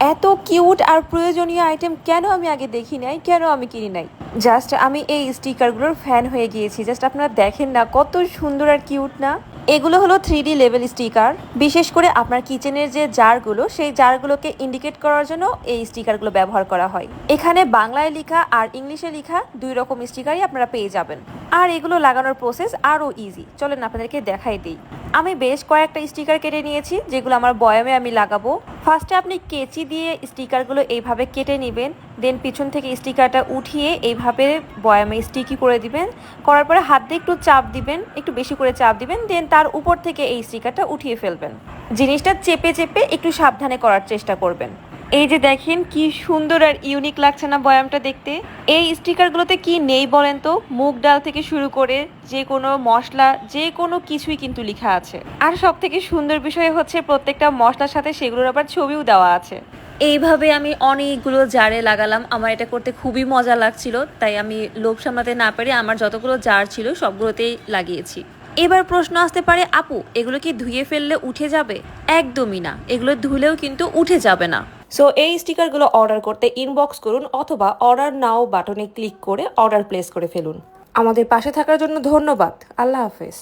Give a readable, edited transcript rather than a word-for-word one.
এত কিউট আর প্রয়োজনীয় আইটেম কেন আমি আগে দেখি নাই, কেন আমি কিনি নাই। জাস্ট আমি এই স্টিকারগুলোর ফ্যান হয়ে গিয়েছি। জাস্ট আপনারা দেখেন না কত সুন্দর আর কিউট না। এগুলো হলো 3D লেভেল স্টিকার। বিশেষ করে আপনার কিচেনের যে জারগুলো, সেই জারগুলোকে ইন্ডিকেট করার জন্য এই স্টিকারগুলো ব্যবহার করা হয়। এখানে বাংলায় লেখা আর ইংলিশে লেখা দুই রকম স্টিকারই আপনারা পেয়ে যাবেন। আর এগুলো লাগানোর প্রসেস আরও ইজি। চলেন আপনাদেরকে দেখাই দিই। আমি বেশ কয়েকটা স্টিকার কেটে নিয়েছি, যেগুলো আমার বয়ামে আমি লাগাবো। ফার্স্টে আপনি কেচি দিয়ে স্টিকারগুলো এইভাবে কেটে নেবেন, দেন পিছন থেকে স্টিকারটা উঠিয়ে এইভাবে বয়ামে স্টিকি করে দিবেন। করার পরে হাত দিয়ে একটু চাপ দিবেন, একটু বেশি করে চাপ দিবেন, দেন তার উপর থেকে এই স্টিকারটা উঠিয়ে ফেলবেন। জিনিসটা চেপে চেপে একটু সাবধানে করার চেষ্টা করবেন। এই যে দেখেন কি সুন্দর আর ইউনিক লাগছে না বয়ামটা দেখতে। এই স্টিকারগুলোতে কি নেই বলেন তো? মুগ ডাল থেকে শুরু করে যে কোনো মশলা, যে কোনো কিছুই কিন্তু লেখা আছে। আর সব থেকে সুন্দর বিষয় হচ্ছে প্রত্যেকটা মশলার সাথে সেগুলোর আবার ছবিও দেওয়া আছে। এইভাবে আমি অনেকগুলো জারে লাগালাম। আমার এটা করতে খুবই মজা লাগছিল, তাই আমি লোভ সামলাতে না পেরে আমার যতগুলো জার ছিল সবগুলোতেই লাগিয়েছি। এবার প্রশ্ন আসতে পারে, আপু এগুলো কি ধুয়ে ফেললে উঠে যাবে? একদমই না, এগুলো ধুলেও কিন্তু উঠে যাবে না। সো এই স্টিকারগুলো অর্ডার করতে ইনবক্স করুন অথবা অর্ডার নাও বাটনে ক্লিক করে অর্ডার প্লেস করে ফেলুন। আমাদের পাশে থাকার জন্য ধন্যবাদ। আল্লাহ হাফেজ।